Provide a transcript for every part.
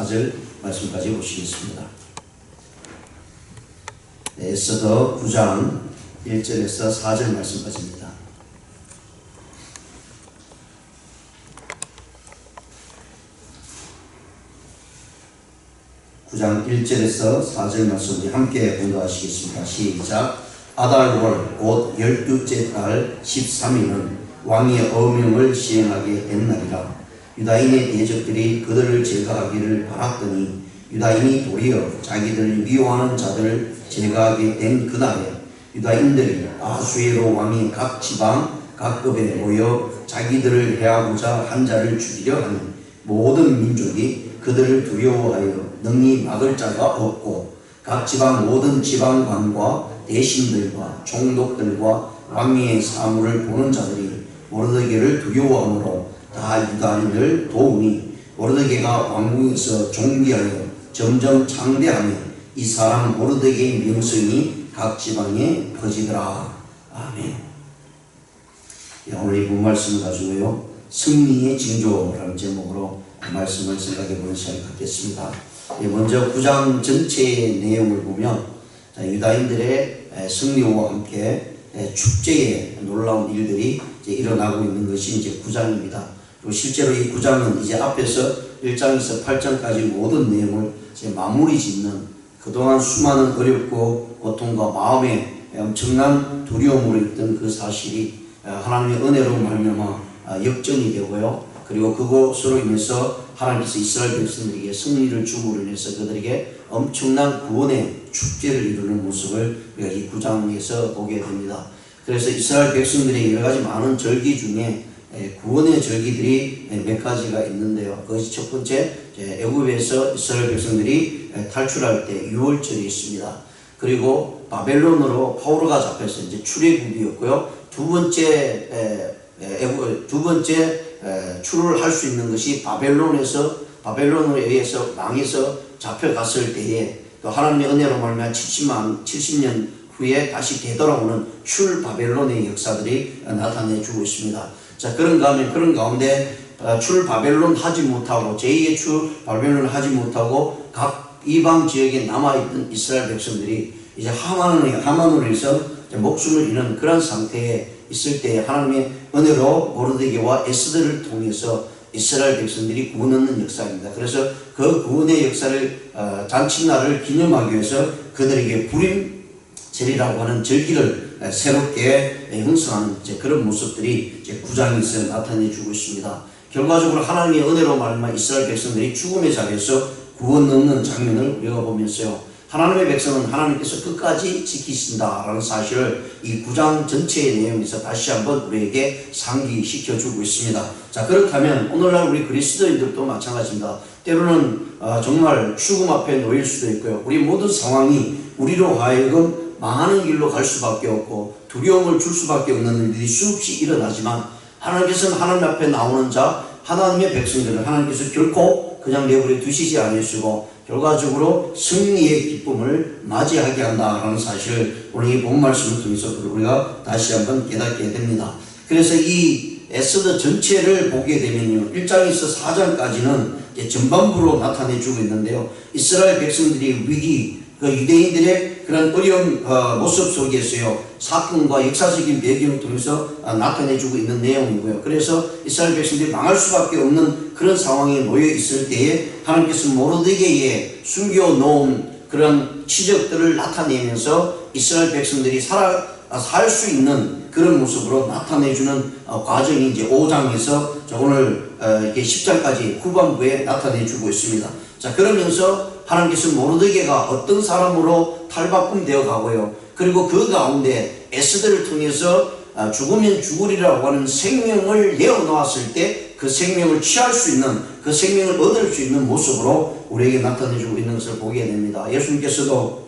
4절 말씀까지 보시겠습니다. 에스더 9장 1절에서 4절 말씀까지입니다. (9장) 1절에서 4절 말씀 우리 함께 공부하시겠습니다. 시작. 아달월 곧 12째 달 13일은 왕의 어명을 시행하게 된 날이라. 유다인의 대적들이 그들을 제거하기를 바랐더니 유다인이 도리어 자기들을 미워하는 자들을 제거하게 된 그날에 유다인들이 아수에로 왕이 각 지방 각급에 모여 자기들을 해하고자 한 자를 죽이려 하니 모든 민족이 그들을 두려워하여 능히 막을 자가 없고 각 지방 모든 지방관과 대신들과 총독들과 왕의 사물을 보는 자들이 모르드게를 두려워하므로 다 유다인을 도우니 모르드게가 왕궁에서 존귀하여 점점 창대하며 이 사람 모르드게의 명성이 각 지방에 퍼지더라. 아멘. 오늘 이 본말씀을 가지고요, 승리의 징조라는 제목으로 말씀을 생각해 보는 시간을 갖겠습니다. 먼저 9장 전체의 내용을 보면 유다인들의 승리와 함께 축제의 놀라운 일들이 이제 일어나고 있는 것이 이제 9장입니다. 그리고 실제로 이 9장은 이제 앞에서 1장에서 8장까지 모든 내용을 이제 마무리 짓는, 그동안 수많은 어렵고 고통과 마음에 엄청난 두려움으로 있던 그 사실이 하나님의 은혜로 말미암아 역전이 되고요. 그리고 그것으로 인해서 하나님께서 이스라엘 백성들에게 승리를 줌으로 인해서 그들에게 엄청난 구원의 축제를 이루는 모습을 우리가 이 9장에서 보게 됩니다. 그래서 이스라엘 백성들의 여러 가지 많은 절기 중에 구원의 절기들이 몇 가지가 있는데요. 그것이 첫 번째, 애굽에서 이스라엘 백성들이 탈출할 때 유월절이 있습니다. 그리고 바벨론으로 바오로가 잡혀서 이제 출애굽이었고요. 두 번째 출을 할 수 있는 것이 바벨론으로 의해서 망해서 잡혀갔을 때에 또 하나님의 은혜로 말미암아 70년 후에 다시 되돌아오는 출 바벨론의 역사들이 나타내주고 있습니다. 자, 그런 가운데 출 바벨론 하지 못하고 제2의 출 바벨론을 하지 못하고 각 이방 지역에 남아있던 이스라엘 백성들이 이제 하만으로 해서 목숨을 잃는 그런 상태에 있을 때 하나님의 은혜로 모르드게와 에스더를 통해서 이스라엘 백성들이 구원 얻는 역사입니다. 그래서 그 구원의 역사를 잔칫날을 기념하기 위해서 그들에게 불임절이라고 하는 절기를 새롭게 형성하는 그런 모습들이 이제 9장에서 나타내주고 있습니다. 결과적으로 하나님의 은혜로 말미암아 이스라엘 백성들이 죽음의 자리에서 구원 얻는 장면을 우리가 보면서요, 하나님의 백성은 하나님께서 끝까지 지키신다라는 사실을 이 9장 전체의 내용에서 다시 한번 우리에게 상기시켜주고 있습니다. 자, 그렇다면 오늘날 우리 그리스도인들도 마찬가지입니다. 때로는 정말 죽음 앞에 놓일 수도 있고요. 우리 모든 상황이 우리로 하여금 망하는 길로 갈 수밖에 없고 두려움을 줄 수밖에 없는 일들이 수없이 일어나지만 하나님께서는 하나님 앞에 나오는 자, 하나님의 백성들을 하나님께서 결코 그냥 내버려 두시지 않으시고 결과적으로 승리의 기쁨을 맞이하게 한다라는 사실을 오늘 이 본 말씀을 통해서 우리가 다시 한번 깨닫게 됩니다. 그래서 이 에스더 전체를 보게 되면요, 1장에서 4장까지는 전반부로 나타내주고 있는데요, 이스라엘 백성들의 위기, 그 유대인들의 그런 어려운 모습 속에서요, 사건과 역사적인 배경을 통해서 나타내주고 있는 내용이고요. 그래서 이스라엘 백성들이 망할 수밖에 없는 그런 상황에 놓여 있을 때에 하나님께서 모르드게에 숨겨놓은 그런 치적들을 나타내면서 이스라엘 백성들이 살 수 있는 그런 모습으로 나타내주는 과정이 이제 5장에서 오늘 이렇게 10장까지 후반부에 나타내주고 있습니다. 자, 그러면서 하나님께서 모르드게가 어떤 사람으로 탈바꿈되어 가고요, 그리고 그 가운데 에스더를 통해서 죽으면 죽으리라고 하는 생명을 내어놓았을 때 그 생명을 취할 수 있는, 그 생명을 얻을 수 있는 모습으로 우리에게 나타내주고 있는 것을 보게 됩니다. 예수님께서도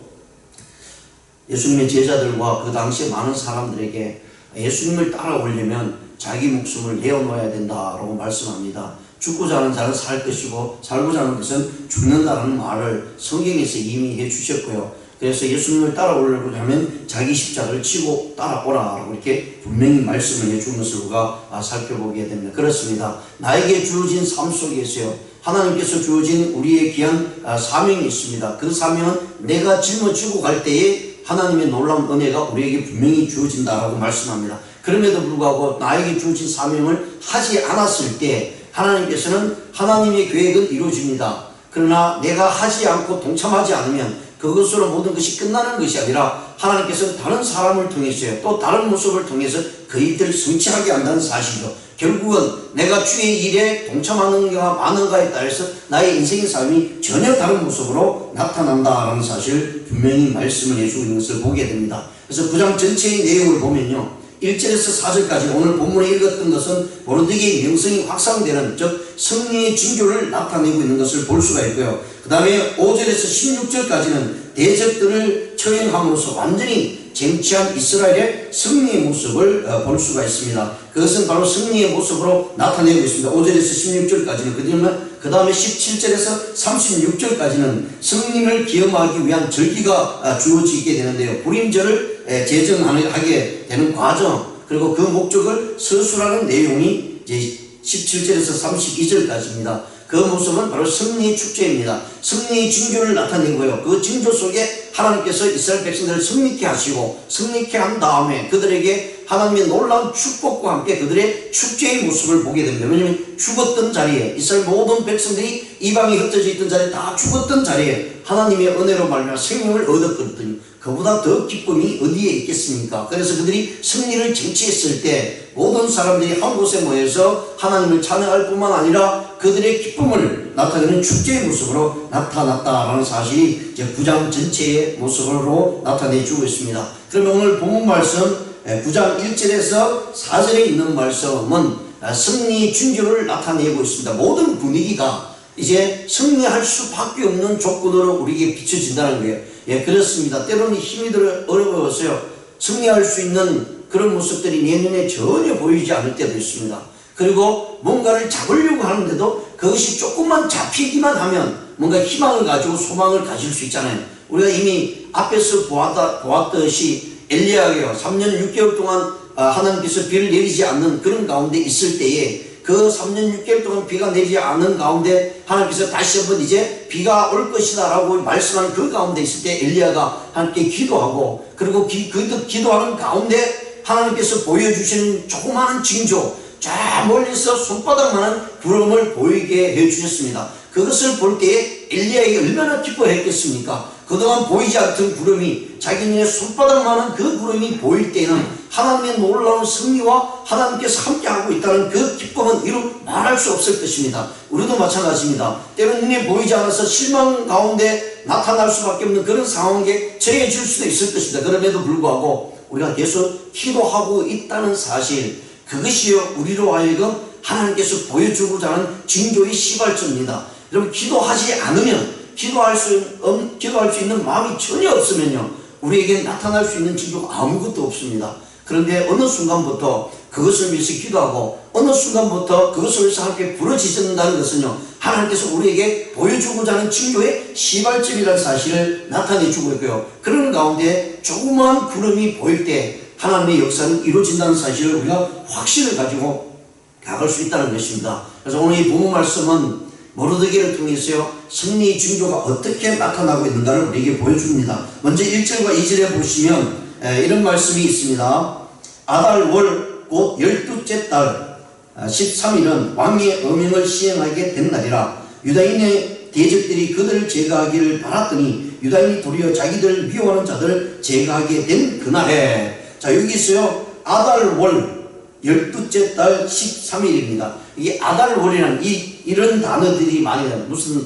예수님의 제자들과 그 당시에 많은 사람들에게 예수님을 따라오려면 자기 목숨을 내어놓아야 된다라고 말씀합니다. 죽고자 하는 자는 살 것이고 살고자 하는 것은 죽는다는 말을 성경에서 이미 해주셨고요. 그래서 예수님을 따라오려고 하면 자기 십자가를 치고 따라오라라고 이렇게 분명히 말씀을 해준 것을 우리가 살펴보게 됩니다. 그렇습니다. 나에게 주어진 삶 속에서요, 하나님께서 주어진 우리의 귀한 사명이 있습니다. 그 사명은 내가 짊어지고 갈 때에 하나님의 놀라운 은혜가 우리에게 분명히 주어진다라고 말씀합니다. 그럼에도 불구하고 나에게 주어진 사명을 하지 않았을 때 하나님께서는 하나님의 계획은 이루어집니다. 그러나 내가 하지 않고 동참하지 않으면 그것으로 모든 것이 끝나는 것이 아니라 하나님께서는 다른 사람을 통해서요, 또 다른 모습을 통해서 그이들을 성취하게 한다는 사실이죠. 결국은 내가 주의 일에 동참하는가 마는가에 따라서 나의 인생의 삶이 전혀 다른 모습으로 나타난다라는 사실을 분명히 말씀을 해주고 있는 것을 보게 됩니다. 그래서 9장 전체의 내용을 보면요, 1절에서 4절까지 오늘 본문에 읽었던 것은 모르드게의 명성이 확산되는, 즉 승리의 징조를 나타내고 있는 것을 볼 수가 있고요. 그 다음에 5절에서 16절까지는 대적들을 처형함으로써 완전히 쟁취한 이스라엘의 승리의 모습을 볼 수가 있습니다. 그것은 바로 승리의 모습으로 나타내고 있습니다. 5절에서 16절까지는. 그 다음에 17절에서 36절까지는 승리를 기념하기 위한 절기가 주어지게 되는데요. 불임절을 제정하게 되는 과정, 그리고 그 목적을 서술하는 내용이 이제 17절에서 32절까지입니다. 그 모습은 바로 승리의 축제입니다. 승리의 징조를 나타내고요. 그 징조 속에 하나님께서 이스라엘 백성들을 승리케 하시고, 승리케 한 다음에 그들에게 하나님의 놀라운 축복과 함께 그들의 축제의 모습을 보게 됩니다. 왜냐하면 죽었던 자리에, 이스라엘 모든 백성들이 이방에 흩어져 있던 자리에 다 죽었던 자리에 하나님의 은혜로 말미암아 생명을 얻었거든요. 그보다 더 기쁨이 어디에 있겠습니까? 그래서 그들이 승리를 쟁취했을 때 모든 사람들이 한 곳에 모여서 하나님을 찬양할 뿐만 아니라 그들의 기쁨을 나타내는 축제의 모습으로 나타났다라는 사실이 이제 9장 전체의 모습으로 나타내주고 있습니다. 그러면 오늘 본문 말씀 9장 1절에서 4절에 있는 말씀은 승리 징조를 나타내고 있습니다. 모든 분위기가 이제 승리할 수밖에 없는 조건으로 우리에게 비춰진다는 거예요. 예, 그렇습니다. 때로는 힘이 들어 어려워서요, 승리할 수 있는 그런 모습들이 내 눈에 전혀 보이지 않을 때도 있습니다. 그리고 뭔가를 잡으려고 하는데도 그것이 조금만 잡히기만 하면 뭔가 희망을 가지고 소망을 가질 수 있잖아요. 우리가 이미 앞에서 보았듯이 엘리야가요, 3년 6개월 동안 하나님께서 비를 내리지 않는 그런 가운데 있을 때에 그 3년 6개월 동안 비가 내리지 않는 가운데 하나님께서 다시 한번 이제 비가 올 것이다 라고 말씀하는 그 가운데 있을 때 엘리야가 하나님께 기도하고, 그리고 기도하는 가운데 하나님께서 보여주시는 조그마한 징조, 저 멀리서 손바닥만한 구름을 보이게 해주셨습니다. 그것을 볼 때에 엘리야에게 얼마나 기뻐했겠습니까? 그동안 보이지 않던 구름이 자기 눈에 손바닥만한 그 구름이 보일 때는 하나님의 놀라운 승리와 하나님께서 함께하고 있다는 그 기쁨은 이루 말할 수 없을 것입니다. 우리도 마찬가지입니다. 때로는 눈에 보이지 않아서 실망 가운데 나타날 수밖에 없는 그런 상황에 처해질 수도 있을 것입니다. 그럼에도 불구하고 우리가 계속 기도하고 있다는 사실, 그것이요 우리로 하여금 하나님께서 보여주고자 하는 징조의 시발점입니다. 여러분, 기도하지 않으면, 기도할 수 있는 마음이 전혀 없으면요, 우리에게 나타날 수 있는 징조가 아무것도 없습니다. 그런데 어느 순간부터 그것을 위해서 기도하고 어느 순간부터 그것을 위해서 함께 부르짖는다는 것은요, 하나님께서 우리에게 보여주고자 하는 징조의 시발점이라는 사실을 나타내주고 있고요, 그런 가운데 조그마한 구름이 보일 때 하나님의 역사는 이루어진다는 사실을 우리가 확신을 가지고 나갈 수 있다는 것입니다. 그래서 오늘 이 본문 말씀은 모르드게를 통해서요, 승리의 징조가 어떻게 나타나고 있는가를 우리에게 보여줍니다. 먼저 1절과 2절에 보시면 이런 말씀이 있습니다. 아달월 곧 12째 달 13일은 왕의 어명을 시행하게 된 날이라. 유다인의 대적들이 그들을 제거하기를 바랐더니 유다인이 도리어 자기들 미워하는 자들을 제거하게 된 그날에, 자 여기서요, 아달월 12째 달 13일입니다. 이게 아달월이라는 이런 단어들이 많이 나요. 무슨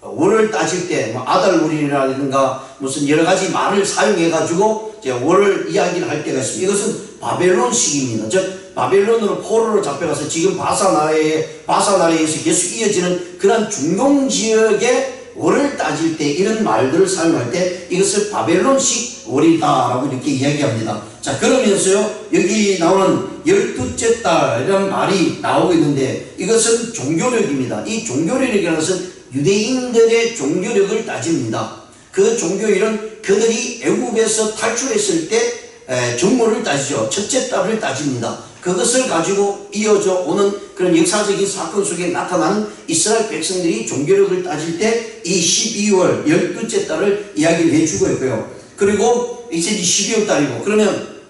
월을 따질 때 아달월이라든가 무슨 여러 가지 말을 사용해 가지고 월을 이야기를 할 때가 있습니다. 이것은 바벨론식입니다. 즉 바벨론으로 포로로 잡혀가서 지금 바사나라에서 계속 이어지는 그런 중동 지역의 월을 따질 때 이런 말들을 사용할 때 이것을 바벨론식 월이다라고 이렇게 이야기합니다. 자, 그러면서요, 여기 나오는 12째 달이라는 말이 나오고 있는데 이것은 종교력입니다. 이 종교력이라는 것은 유대인들의 종교력을 따집니다. 그 종교일은 그들이 애국에서 탈출했을 때 정모를 따지죠. 첫째 달을 따집니다. 그것을 가지고 이어져 오는 그런 역사적인 사건 속에 나타나는 이스라엘 백성들이 종교력을 따질 때 이 12월 12째 달을 이야기를 해주고 있고요. 그리고 이제 12월 달이고, 그러면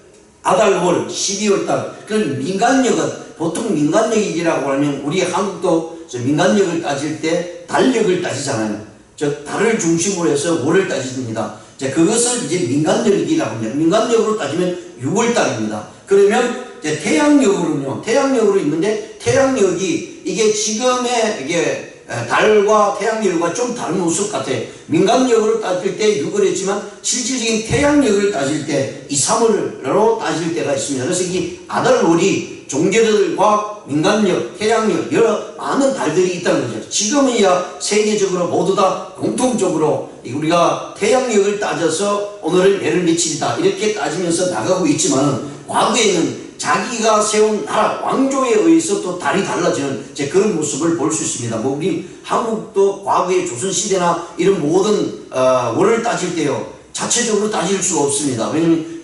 아달월 12월 달, 그런 민간력은 보통 민간력이라고 하면 우리 한국도 민간력을 따질 때 달력을 따지잖아요. 즉 달을 중심으로 해서 월을 따집니다. 그것을 이제 민간력이라고 합니다. 민간력으로 따지면 6월 달입니다. 그러면 이제 태양력으로 있는데, 태양력이 이게 지금의 이게 달과 태양력과 좀 다른 모습 같아요. 민간력으로 따질 때 6월 했지만 실질적인 태양력을 따질 때 2, 3월로 따질 때가 있습니다. 그래서 이 아달월이 종교들과 민간력, 태양력, 여러 많은 달들이 있다는 거죠. 지금은야 세계적으로 모두 다 공통적으로 우리가 태양력을 따져서 오늘은 매를 며칠이다 이렇게 따지면서 나가고 있지만, 과거에는 자기가 세운 나라, 왕조에 의해서 또 달이 달라지는 그런 모습을 볼 수 있습니다. 뭐 우리 한국도 과거의 조선시대나 이런 모든 월을 따질 때요, 자체적으로 따질 수가 없습니다. 왜냐하면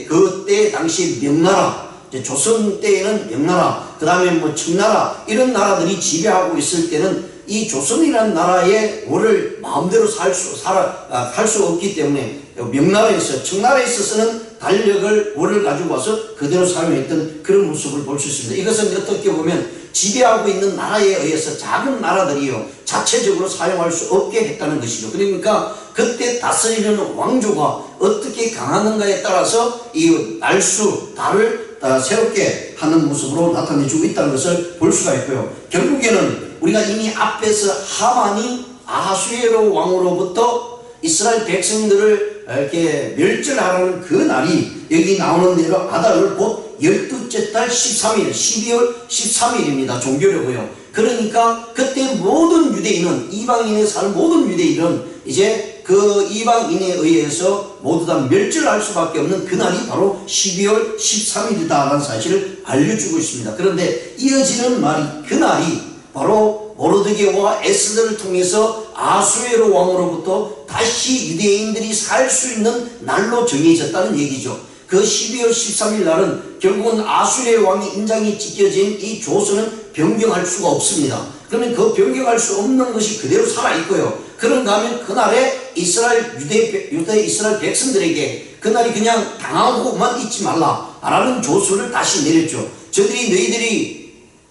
그때 당시 명나라, 조선 때에는 명나라, 그 다음에 뭐 청나라 이런 나라들이 지배하고 있을 때는 이 조선이라는 나라의 월을 마음대로 할 수 없기 때문에 명나라에서, 청나라에 있어서는 달력을 월을 가지고 와서 그대로 사용했던 그런 모습을 볼 수 있습니다. 이것은 어떻게 보면 지배하고 있는 나라에 의해서 작은 나라들이요 자체적으로 사용할 수 없게 했다는 것이죠. 그러니까 그때 다스리는 왕조가 어떻게 강하는가에 따라서 이 날수, 달을 새롭게 하는 모습으로 나타내주고 있다는 것을 볼 수가 있고요. 결국에는 우리가 이미 앞에서 하만이 아하수에로 왕으로부터 이스라엘 백성들을 이렇게 멸절하라는 그 날이 여기 나오는 대로 아달월 곧 12째 달 13일 12월 13일입니다. 종교력이요. 그러니까 그때 모든 유대인은, 이방인에 사는 모든 유대인은 이제 그 이방인에 의해서 모두 다 멸절할 수밖에 없는 그날이 바로 12월 13일이다라는 사실을 알려주고 있습니다. 그런데 이어지는 말이, 그날이 바로 모르드게와 에스더를 통해서 아수에로 왕으로부터 다시 유대인들이 살 수 있는 날로 정해졌다는 얘기죠. 그 12월 13일 날은 결국은 아수에로 왕의 인장이 찍혀진 이 조서는 변경할 수가 없습니다. 그러면 그 변경할 수 없는 것이 그대로 살아있고요. 그런가 하면 그날에 유대 이스라엘 백성들에게 그날이 그냥 당하고만 있지 말라 라는 조서를 다시 내렸죠. 너희들이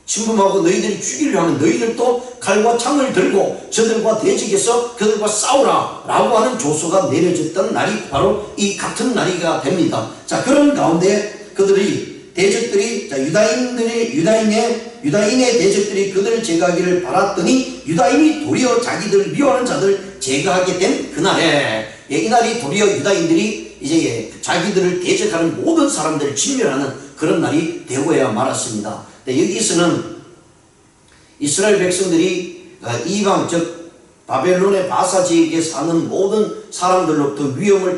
침범하고 너희들이 죽이려 하면 너희들도 칼과 창을 들고 저들과 대적해서 그들과 싸우라 라고 하는 조서가 내려졌던 날이 바로 이 같은 날이가 됩니다. 자, 그런 가운데 대적들이 유다인의 대적들이 그들을 제거하기를 바랐더니 유다인이 도리어 자기들을 미워하는 자들을 제거하게 된 그날에, 이날이 도리어 유다인들이 이제 자기들을 대적하는 모든 사람들을 진멸하는 그런 날이 되고야 말았습니다. 여기서는 이스라엘 백성들이 이방, 즉 바벨론의 바사 지역에 사는 모든 사람들로부터 위험을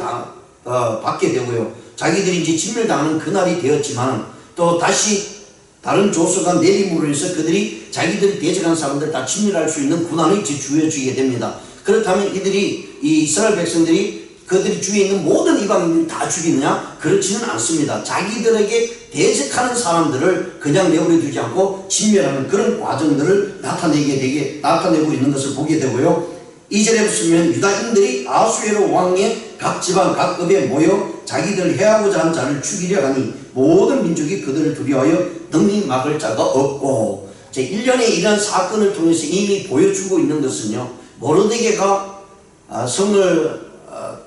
받게 되고요. 자기들이 이제 진멸당하는 그날이 되었지만 또 다시 다른 조서가 내림으로 해서 그들이 자기들이 대적한 사람들 다 진멸할 수 있는 군한이 주어지게 됩니다. 그렇다면 이 이스라엘 백성들이 그들이 주위에 있는 모든 이방인들이 다 죽이느냐? 그렇지는 않습니다. 자기들에게 대적하는 사람들을 그냥 내버려 두지 않고 진멸하는 그런 과정들을 나타내고 있는 것을 보게 되고요. 2절에 보시면 유다인들이 아수에로 왕의 각 지방 각 급에 모여 자기들을 해하고자 하는 자를 죽이려 하니 모든 민족이 그들을 두려워하여 능히 막을 자가 없고, 제 1년에 이런 사건을 통해서 이미 보여주고 있는 것은요, 모르드게가 성을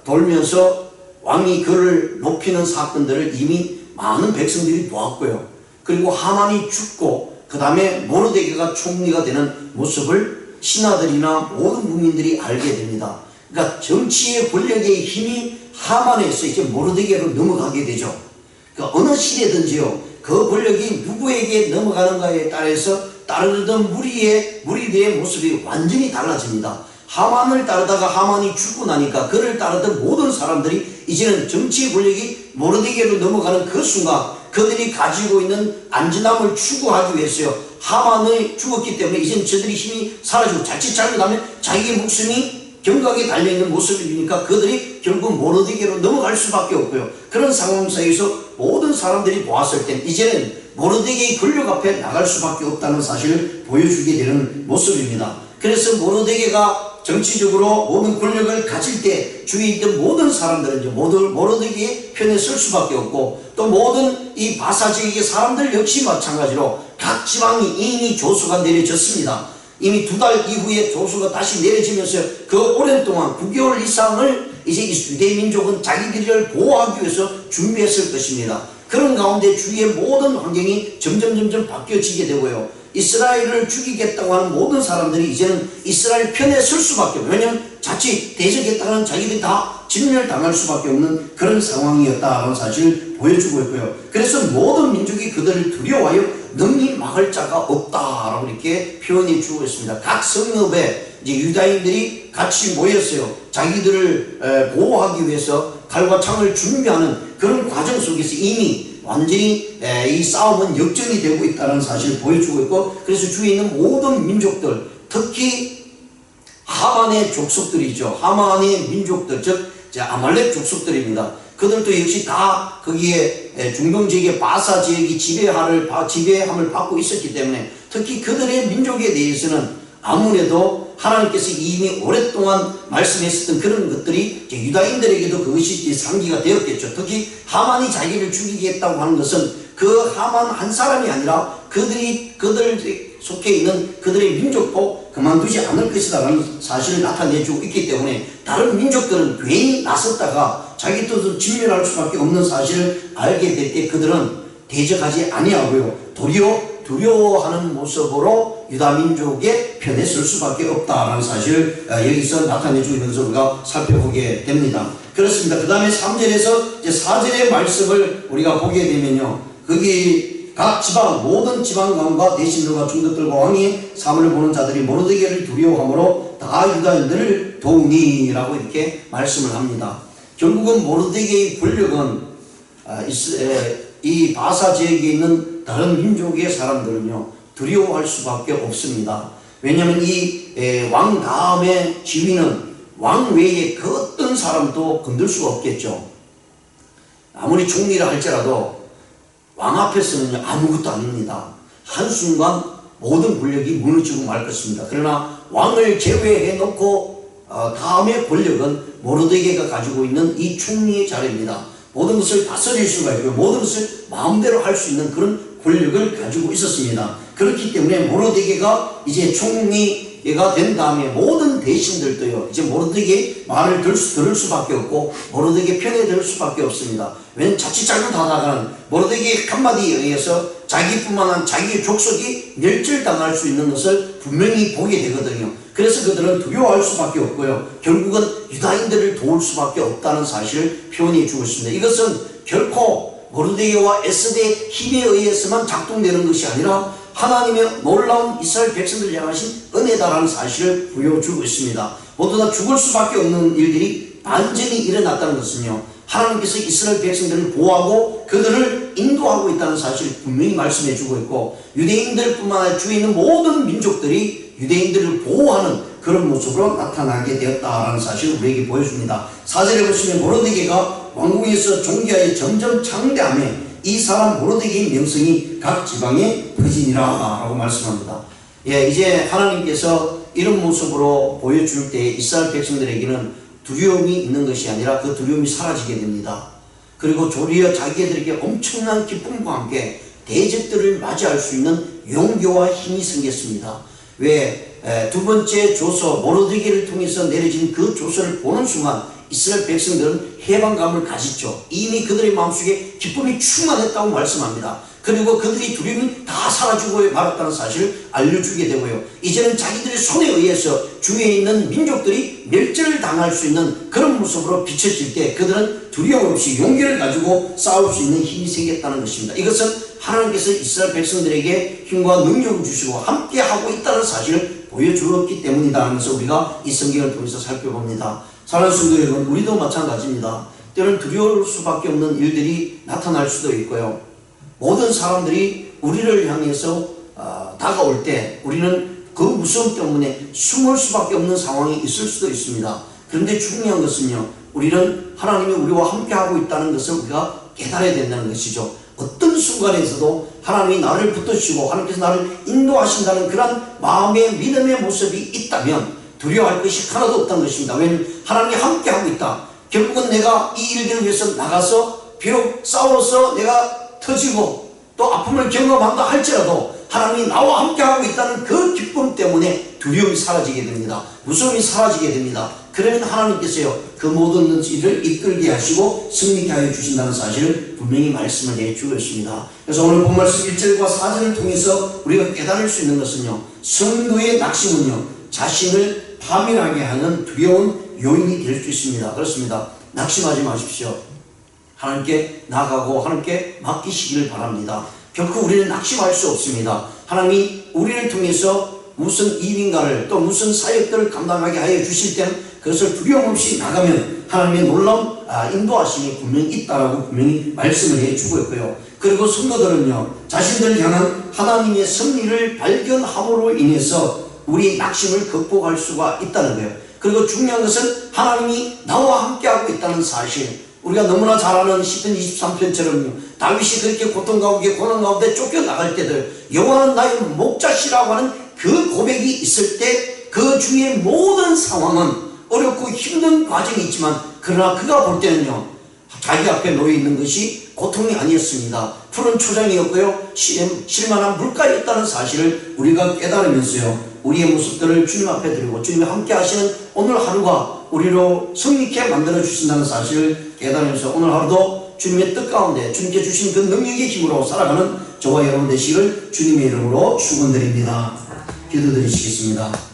돌면서 왕이 그를 높이는 사건들을 이미 많은 백성들이 보았고요. 그리고 하만이 죽고 그 다음에 모르드게가 총리가 되는 모습을 신하들이나 모든 국민들이 알게 됩니다. 그러니까 정치의 권력의 힘이 하만에서 이제 모르드게로 넘어가게 되죠. 그러니까 어느 시대든지요, 그 권력이 누구에게 넘어가는가에 따라서 따르던 무리들의 모습이 완전히 달라집니다. 하만을 따르다가 하만이 죽고 나니까 그를 따르던 모든 사람들이 이제는 정치의 권력이 모르드게로 넘어가는 그 순간 그들이 가지고 있는 안전함을 추구하기 위해서요, 하만이 죽었기 때문에 이제는 저들이 힘이 사라지고 자칫 잘못하면 자기의 목숨이 경각에 달려있는 모습이니까 그들이 결국 모르드게로 넘어갈 수밖에 없고요. 그런 상황 속에서 모든 사람들이 보았을 때 이제는 모르드게의 권력 앞에 나갈 수밖에 없다는 사실을 보여주게 되는 모습입니다. 그래서 모르드게가 정치적으로 모든 권력을 가질 때 주위에 있던 모든 사람들은 이제 모르드게의 편에 설 수밖에 없고, 또 모든 이 바사 지역의 사람들 역시 마찬가지로 각 지방이 이미 조수가 내려졌습니다. 이미 2달 이후에 조수가 다시 내려지면서 그 오랜 동안 9개월 이상을 이제 유대 민족은 자기들을 보호하기 위해서 준비했을 것입니다. 그런 가운데 주위의 모든 환경이 점점 바뀌어지게 되고요. 이스라엘을 죽이겠다고 하는 모든 사람들이 이제는 이스라엘 편에 설 수밖에 없어요. 왜냐하면 자칫 대적했다가는 자기들이 다 진멸당할 수밖에 없는 그런 상황이었다는 사실을 보여주고 있고요. 그래서 모든 민족이 그들을 두려워하여 능히 막을 자가 없다라고 이렇게 표현해 주고 있습니다. 각 성읍에 이제 유다인들이 같이 모였어요. 자기들을 보호하기 위해서 칼과 창을 준비하는 그런 과정 속에서 이미 완전히 이 싸움은 역전이 되고 있다는 사실을 보여주고 있고, 그래서 주위에 있는 모든 민족들, 특히 하만의 족속들이죠. 하만의 민족들, 즉 아말렉 족속들입니다. 그들도 역시 다 거기에 중동 지역의 바사 지역이 지배함을 받고 있었기 때문에 특히 그들의 민족에 대해서는 아무래도 하나님께서 이미 오랫동안 말씀했었던 그런 것들이 유다인들에게도 그것이 상기가 되었겠죠. 특히 하만이 자기를 죽이겠다고 하는 것은 그 하만 한 사람이 아니라 그들 속해 있는 그들의 민족도 그만두지 않을 것이다 라는 사실을 나타내주고 있기 때문에 다른 민족들은 괜히 나섰다가 자기 뜻을 진멸할 수밖에 없는 사실을 알게 될 때 그들은 대적하지 아니하고요, 도리어 두려워하는 모습으로 유다 민족의 편에 설 수밖에 없다라는 사실을 여기서 나타내주고 있는 것을 우리가 살펴보게 됩니다. 그렇습니다. 그 다음에 3절에서 이제 4절의 말씀을 우리가 보게 되면요, 거기 각 지방, 모든 지방관과 대신들과 중독들과 왕의 사물을 보는 자들이 모르드게를 두려워하므로 다 유다인들을 도우니라고 이렇게 말씀을 합니다. 결국은 모르드게의 권력은 이 바사 지역에 있는 다른 민족의 사람들은요 두려워할 수밖에 없습니다. 왜냐하면 이 왕 다음의 지위는 왕 외에 그 어떤 사람도 건들 수가 없겠죠. 아무리 총리라 할지라도 왕 앞에서는 아무것도 아닙니다. 한순간 모든 권력이 무너지고 말 것입니다. 그러나 왕을 제외해 놓고 다음의 권력은 모르드게가 가지고 있는 이 총리의 자리입니다. 모든 것을 다스릴 수가 있고 모든 것을 마음대로 할 수 있는 그런 권력을 가지고 있었습니다. 그렇기 때문에 모르드게가 이제 총리가 된 다음에 모든 대신들도요 이제 모르드게 말을 들을 수밖에 없고 모르드게 편에 들 수밖에 없습니다. 왜냐하면 자칫 잘못하다가는 모르드게 한마디에 의해서 자기뿐만 아니라 자기의 족속이 멸절당할 수 있는 것을 분명히 보게 되거든요. 그래서 그들은 두려워할 수밖에 없고요, 결국은 유다인들을 도울 수밖에 없다는 사실을 표현해 주고 있습니다. 이것은 결코 모르드게와 에스더의 힘에 의해서만 작동되는 것이 아니라 하나님의 놀라운 이스라엘 백성들을 향하신 은혜다라는 사실을 보여주고 있습니다. 모두 다 죽을 수밖에 없는 일들이 반전이 일어났다는 것은요, 하나님께서 이스라엘 백성들을 보호하고 그들을 인도하고 있다는 사실을 분명히 말씀해 주고 있고, 유대인들뿐만 아니라 주위에 있는 모든 민족들이 유대인들을 보호하는 그런 모습으로 나타나게 되었다라는 사실을 우리에게 보여줍니다. 4절에 보시면 모르드게가 왕궁에서 존귀하여 점점 창대하며 이 사람 모르드게의 명성이 각 지방에 퍼지니라 라고 말씀합니다. 이제 하나님께서 이런 모습으로 보여줄 때 이스라엘 백성들에게는 두려움이 있는 것이 아니라 그 두려움이 사라지게 됩니다. 그리고 도리어 자기들에게 엄청난 기쁨과 함께 대적들을 맞이할 수 있는 용기와 힘이 생겼습니다. 왜? 두 번째 조서 모르드게를 통해서 내려진 그 조서를 보는 순간 이스라엘 백성들은 해방감을 가졌죠. 이미 그들의 마음속에 기쁨이 충만했다고 말씀합니다. 그리고 그들이 두려움이 다 사라지고 말았다는 사실을 알려주게 되고요, 이제는 자기들의 손에 의해서 주위에 있는 민족들이 멸절을 당할 수 있는 그런 모습으로 비춰질 때 그들은 두려움 없이 용기를 가지고 싸울 수 있는 힘이 생겼다는 것입니다. 이것은 하나님께서 이스라엘 백성들에게 힘과 능력을 주시고 함께하고 있다는 사실을 보여주었기 때문이라는 것을 우리가 이 성경을 통해서 살펴봅니다. 사랑하는 성도 여러분, 우리도 마찬가지입니다. 때로는 두려울 수밖에 없는 일들이 나타날 수도 있고요, 모든 사람들이 우리를 향해서 다가올 때 우리는 그 무서움 때문에 숨을 수밖에 없는 상황이 있을 수도 있습니다. 그런데 중요한 것은요, 우리는 하나님이 우리와 함께하고 있다는 것을 우리가 깨달아야 된다는 것이죠. 어떤 순간에서도 하나님이 나를 붙드시고 하나님께서 나를 인도하신다는 그런 마음의 믿음의 모습이 있다면 두려워할 것이 하나도 없다는 것입니다. 왜냐하면 하나님이 함께하고 있다. 결국은 내가 이 일들을 위해서 나가서 비록 싸워서 내가 터지고 또 아픔을 경험한다 할지라도 하나님이 나와 함께하고 있다는 그 기쁨 때문에 두려움이 사라지게 됩니다. 무서움이 사라지게 됩니다. 그러면 하나님께서요 그 모든 일을 이끌게 하시고 승리케 하여 주신다는 사실을 분명히 말씀을 해주고 있습니다. 그래서 오늘 본 말씀 1절과 4절을 통해서 우리가 깨달을 수 있는 것은요, 성도의 낙심은요 자신을 파멸하게 하는 두려운 요인이 될 수 있습니다. 그렇습니다. 낙심하지 마십시오. 하나님께 나가고 하나님께 맡기시기를 바랍니다. 결코 우리는 낙심할 수 없습니다. 하나님이 우리를 통해서 무슨 일인가를 또 무슨 사역들을 감당하게 하여 주실 때는 그것을 두려움 없이 나가면 하나님의 놀라운 인도하심이 분명히 있다라고 분명히 말씀을 해주고 있고요. 그리고 성도들은요 자신들을 향한 하나님의 섭리를 발견함으로 인해서 우리의 낙심을 극복할 수가 있다는 거예요. 그리고 중요한 것은 하나님이 나와 함께하고 있다는 사실. 우리가 너무나 잘 아는 시편 23편처럼요 다윗이 그렇게 고통 가운데 고난 가운데 쫓겨나갈 때들 여호와는 나의 목자시라고 하는 그 고백이 있을 때 그 주위의 모든 상황은 어렵고 힘든 과정이 있지만 그러나 그가 볼 때는요 자기 앞에 놓여 있는 것이 고통이 아니었습니다. 푸른 초장이었고요 실만한 물가였다는 사실을 우리가 깨달으면서요 우리의 모습들을 주님 앞에 드리고 주님이 함께 하시는 오늘 하루가 우리로 승리케 만들어 주신다는 사실을 깨달으면서 오늘 하루도 주님의 뜻 가운데 주님께 주신 그 능력의 힘으로 살아가는 저와 여러분 되시기를 주님의 이름으로 축원드립니다. 기도드리시겠습니다.